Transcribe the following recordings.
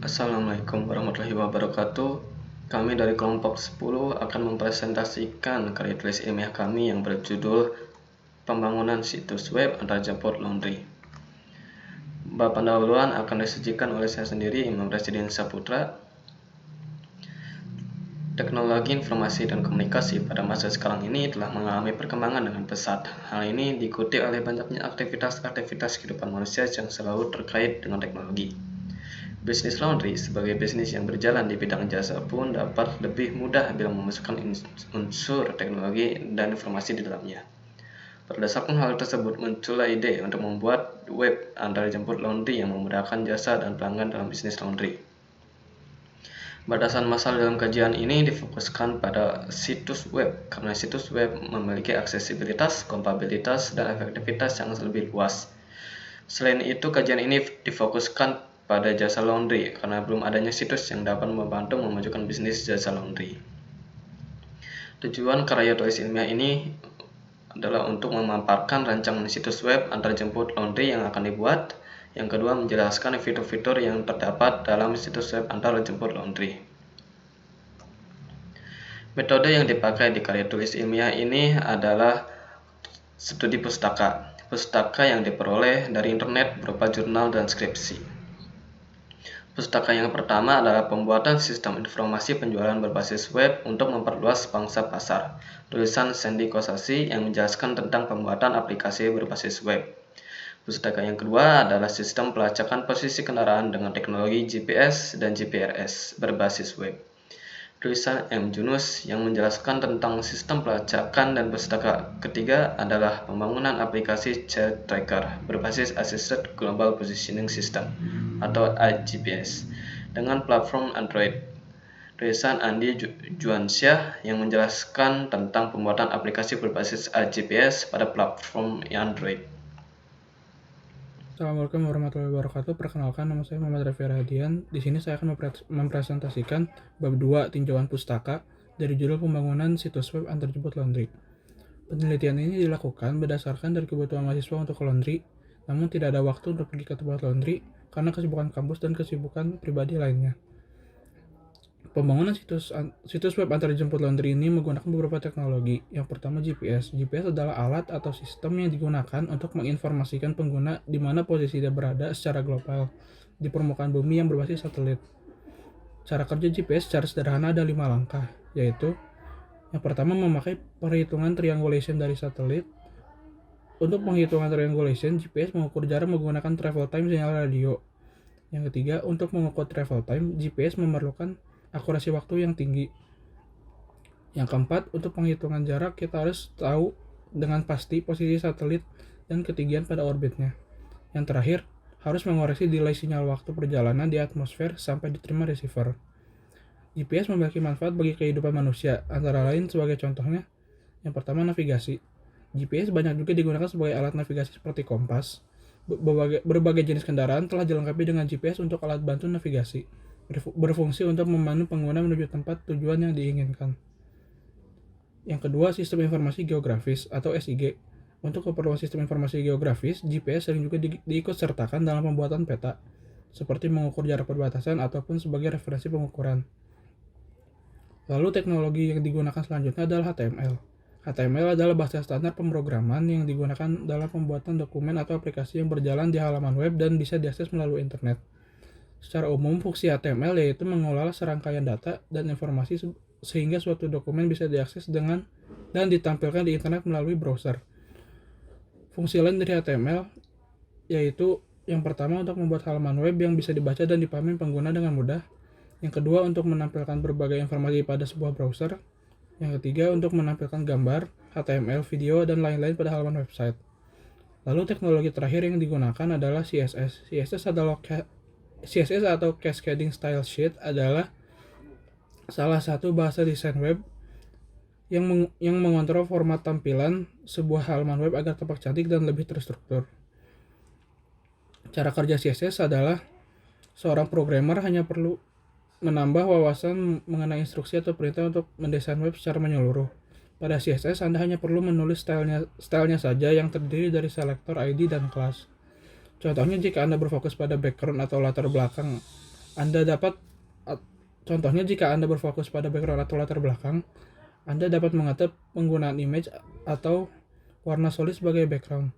Assalamualaikum warahmatullahi wabarakatuh. Kami dari kelompok 10 akan mempresentasikan karya tulis ilmiah kami yang berjudul Pembangunan Situs Web Antarjemput Laundry. Bab pendahuluan akan disajikan oleh saya sendiri, Imam Residen Saputra. Teknologi informasi dan komunikasi pada masa sekarang ini telah mengalami perkembangan dengan pesat. Hal ini diikuti oleh banyaknya aktivitas kehidupan manusia yang selalu terkait dengan teknologi. Bisnis laundry sebagai bisnis yang berjalan di bidang jasa pun dapat lebih mudah bila memasukkan unsur teknologi dan informasi di dalamnya. Berdasarkan hal tersebut, muncullah ide untuk membuat web antarjemput laundry yang memudahkan jasa dan pelanggan dalam bisnis laundry. Batasan masal dalam kajian ini difokuskan pada situs web, karena situs web memiliki aksesibilitas, kompatibilitas, dan efektivitas yang lebih luas. Selain itu, kajian ini difokuskan pada jasa laundry, karena belum adanya situs yang dapat membantu memajukan bisnis jasa laundry. Tujuan karya tulis ilmiah ini adalah untuk memaparkan rancangan situs web antarjemput laundry yang akan dibuat. Yang kedua, menjelaskan fitur-fitur yang terdapat dalam situs web antarjemput laundry. Metode yang dipakai di karya tulis ilmiah ini adalah studi pustaka. Pustaka yang diperoleh dari internet berupa jurnal dan skripsi. Pustaka yang pertama adalah pembuatan sistem informasi penjualan berbasis web untuk memperluas pangsa pasar. Tulisan Sandy Kosasih yang menjelaskan tentang pembuatan aplikasi berbasis web. Pustaka yang kedua adalah sistem pelacakan posisi kendaraan dengan teknologi GPS dan GPRS berbasis web. Tulisan M. Junus yang menjelaskan tentang sistem pelacakan, dan pustaka ketiga adalah pembangunan aplikasi Child Tracker berbasis Assisted Global Positioning System atau AGPS dengan platform Android. Tulisan Andi Juansyah yang menjelaskan tentang pembuatan aplikasi berbasis AGPS pada platform Android. Assalamualaikum warahmatullahi wabarakatuh. Perkenalkan, nama saya Muhammad Rafi Rahadian. Di sini saya akan mempresentasikan bab 2 tinjauan pustaka dari judul Pembangunan Situs Web Antarjemput Laundry. Penelitian ini dilakukan berdasarkan dari kebutuhan mahasiswa untuk ke laundry, namun tidak ada waktu untuk pergi ke tempat laundry karena kesibukan kampus dan kesibukan pribadi lainnya. Pembangunan situs web antarjemput laundry ini menggunakan beberapa teknologi. Yang pertama, GPS. GPS adalah alat atau sistem yang digunakan untuk menginformasikan pengguna di mana posisi dia berada secara global di permukaan bumi yang berbasis satelit. Cara kerja GPS secara sederhana ada 5 langkah, yaitu yang pertama, memakai perhitungan triangulation dari satelit. Untuk penghitungan triangulation, GPS mengukur jarak menggunakan travel time sinyal radio. Yang ketiga, untuk mengukur travel time, GPS memerlukan akurasi waktu yang tinggi. Yang keempat, untuk penghitungan jarak kita harus tahu dengan pasti posisi satelit dan ketinggian pada orbitnya. Yang terakhir, harus mengoreksi delay sinyal waktu perjalanan di atmosfer sampai diterima receiver. GPS memiliki manfaat bagi kehidupan manusia, antara lain sebagai contohnya, yang pertama, navigasi. GPS banyak juga digunakan sebagai alat navigasi seperti kompas. Berbagai jenis kendaraan telah dilengkapi dengan GPS untuk alat bantu navigasi, berfungsi untuk memandu pengguna menuju tempat tujuan yang diinginkan. Yang kedua, sistem informasi geografis atau SIG. Untuk keperluan sistem informasi geografis, GPS sering juga diikutsertakan dalam pembuatan peta, seperti mengukur jarak perbatasan ataupun sebagai referensi pengukuran. Lalu teknologi yang digunakan selanjutnya adalah HTML. HTML adalah bahasa standar pemrograman yang digunakan dalam pembuatan dokumen atau aplikasi yang berjalan di halaman web dan bisa diakses melalui internet. Secara umum, fungsi HTML yaitu mengolah serangkaian data dan informasi sehingga suatu dokumen bisa diakses dan ditampilkan di internet melalui browser. Fungsi lain dari HTML yaitu yang pertama, untuk membuat halaman web yang bisa dibaca dan dipahami pengguna dengan mudah. Yang kedua, untuk menampilkan berbagai informasi pada sebuah browser. Yang ketiga, untuk menampilkan gambar, HTML, video, dan lain-lain pada halaman website. Lalu teknologi terakhir yang digunakan adalah CSS. CSS atau Cascading Style Sheet adalah salah satu bahasa desain web yang mengontrol format tampilan sebuah halaman web agar tampak cantik dan lebih terstruktur. Cara kerja CSS adalah seorang programmer hanya perlu menambah wawasan mengenai instruksi atau perintah untuk mendesain web secara menyeluruh. Pada CSS, Anda hanya perlu menulis stylenya saja yang terdiri dari selektor, ID, dan kelas. Contohnya, jika Anda berfokus pada background atau latar belakang Anda dapat Contohnya, jika Anda berfokus pada background atau latar belakang, Anda dapat mengatur penggunaan image atau warna solid sebagai background,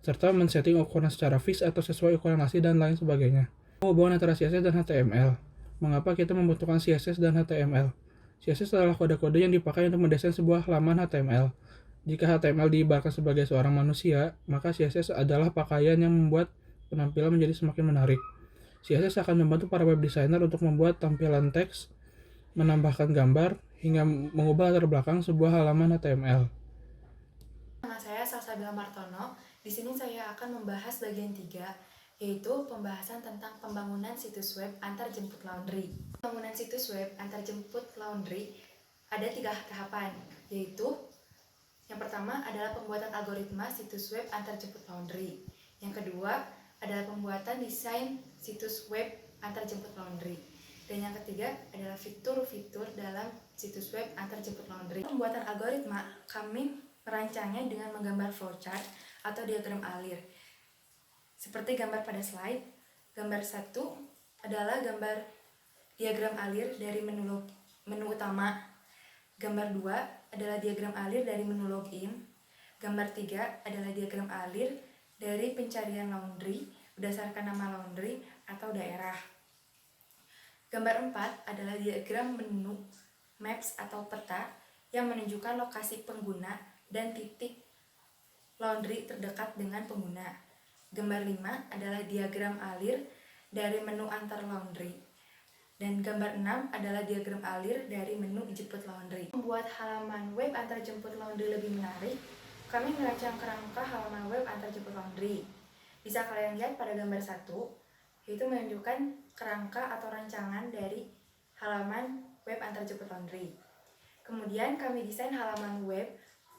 serta men-setting ukuran secara fix atau sesuai ukuran asli dan lain sebagainya. Hubungan antara CSS dan HTML. Mengapa kita membutuhkan CSS dan HTML? CSS adalah kode-kode yang dipakai untuk mendesain sebuah halaman HTML. Jika HTML diibaratkan sebagai seorang manusia, maka CSS adalah pakaian yang membuat penampilan menjadi semakin menarik. CSS akan membantu para web designer untuk membuat tampilan teks, menambahkan gambar, hingga mengubah latar belakang sebuah halaman HTML. Nama saya Salsabila Martono. Di sini saya akan membahas bagian 3, yaitu pembahasan tentang pembangunan situs web antar jemput laundry. Pembangunan situs web antar jemput laundry ada 3 tahapan, yaitu yang pertama adalah pembuatan algoritma situs web antar jemput laundry. Yang kedua adalah pembuatan desain situs web antar jemput laundry. Dan yang ketiga adalah fitur-fitur dalam situs web antar jemput laundry. Pembuatan algoritma, kami merancangnya dengan menggambar flowchart atau diagram alir. Seperti gambar pada slide, gambar 1 adalah gambar diagram alir dari menu utama. Gambar 2 adalah diagram alir dari menu login. Gambar 3 adalah diagram alir dari pencarian laundry berdasarkan nama laundry atau daerah. Gambar 4 adalah diagram menu maps atau peta yang menunjukkan lokasi pengguna dan titik laundry terdekat dengan pengguna. Gambar 5 adalah diagram alir dari menu antar laundry. Dan gambar 6 adalah diagram alir dari menu jemput laundry. Membuat halaman web antar jemput laundry lebih menarik, kami merancang kerangka halaman web antar jemput laundry. Bisa kalian lihat pada gambar 1, yaitu menunjukkan kerangka atau rancangan dari halaman web antar jemput laundry. Kemudian kami desain halaman web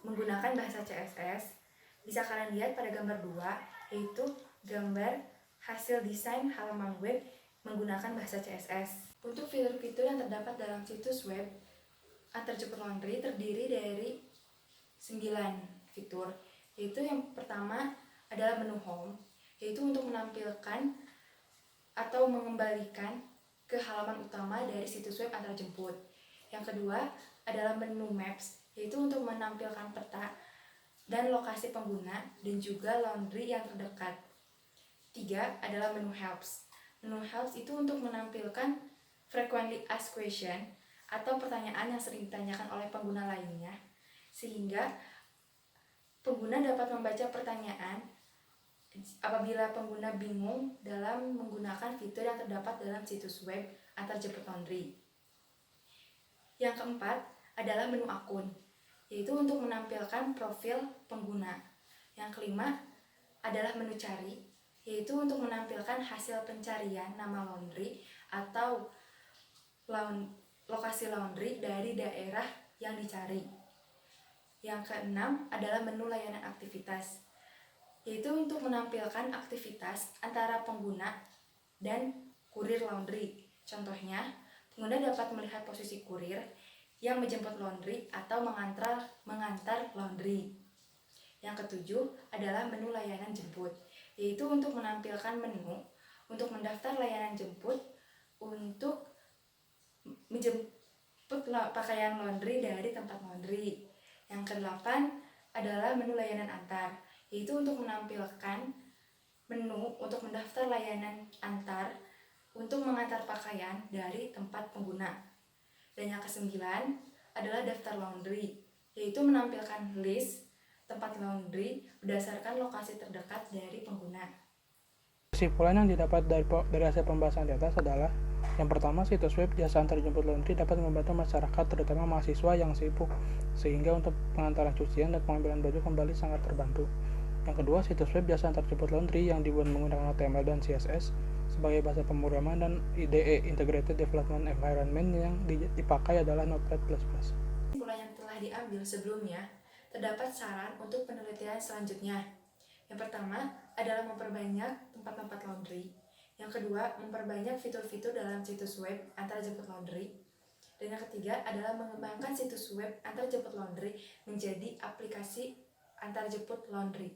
menggunakan bahasa CSS. Bisa kalian lihat pada gambar 2, yaitu gambar hasil desain halaman web menggunakan bahasa CSS. Untuk fitur-fitur yang terdapat dalam situs web antar jemput laundry terdiri dari 9 fitur, yaitu yang pertama adalah menu home, yaitu untuk menampilkan atau mengembalikan ke halaman utama dari situs web antar jemput. Yang kedua adalah menu maps, yaitu untuk menampilkan peta dan lokasi pengguna dan juga laundry yang terdekat. 3 adalah menu helps. Menu helps itu untuk menampilkan frequently asked question atau pertanyaan yang sering ditanyakan oleh pengguna lainnya, sehingga pengguna dapat membaca pertanyaan apabila pengguna bingung dalam menggunakan fitur yang terdapat dalam situs web antar jemput laundry. Yang keempat adalah menu akun, yaitu untuk menampilkan profil pengguna. Yang kelima adalah menu cari, yaitu untuk menampilkan hasil pencarian nama laundry atau lokasi laundry dari daerah yang dicari. Yang keenam adalah menu layanan aktivitas, yaitu untuk menampilkan aktivitas antara pengguna dan kurir laundry. Contohnya, pengguna dapat melihat posisi kurir yang menjemput laundry atau mengantar laundry. Yang ketujuh adalah menu layanan jemput, yaitu untuk menampilkan menu untuk mendaftar layanan jemput untuk menjemput pakaian laundry dari tempat laundry. Yang kedelapan adalah menu layanan antar, yaitu untuk menampilkan menu untuk mendaftar layanan antar untuk mengantar pakaian dari tempat pengguna. Dan yang kesembilan adalah daftar laundry, yaitu menampilkan list tempat laundry berdasarkan lokasi terdekat dari pengguna. Kesimpulan yang didapat dari hasil pembahasan di atas adalah: yang pertama, situs web jasa antar jemput laundry dapat membantu masyarakat, terutama mahasiswa yang sibuk, sehingga untuk pengantaran cucian dan pengambilan baju kembali sangat terbantu. Yang kedua, situs web jasa antar jemput laundry yang dibuat menggunakan HTML dan CSS sebagai bahasa pemrograman dan IDE (Integrated Development Environment) yang dipakai adalah Notepad++. Kesimpulan yang telah diambil sebelumnya, terdapat saran untuk penelitian selanjutnya. Yang pertama adalah memperbanyak tempat-tempat laundry. Yang kedua, memperbanyak fitur-fitur dalam situs web antar jemput laundry. Dan yang ketiga adalah mengembangkan situs web antar jemput laundry menjadi aplikasi antar jemput laundry.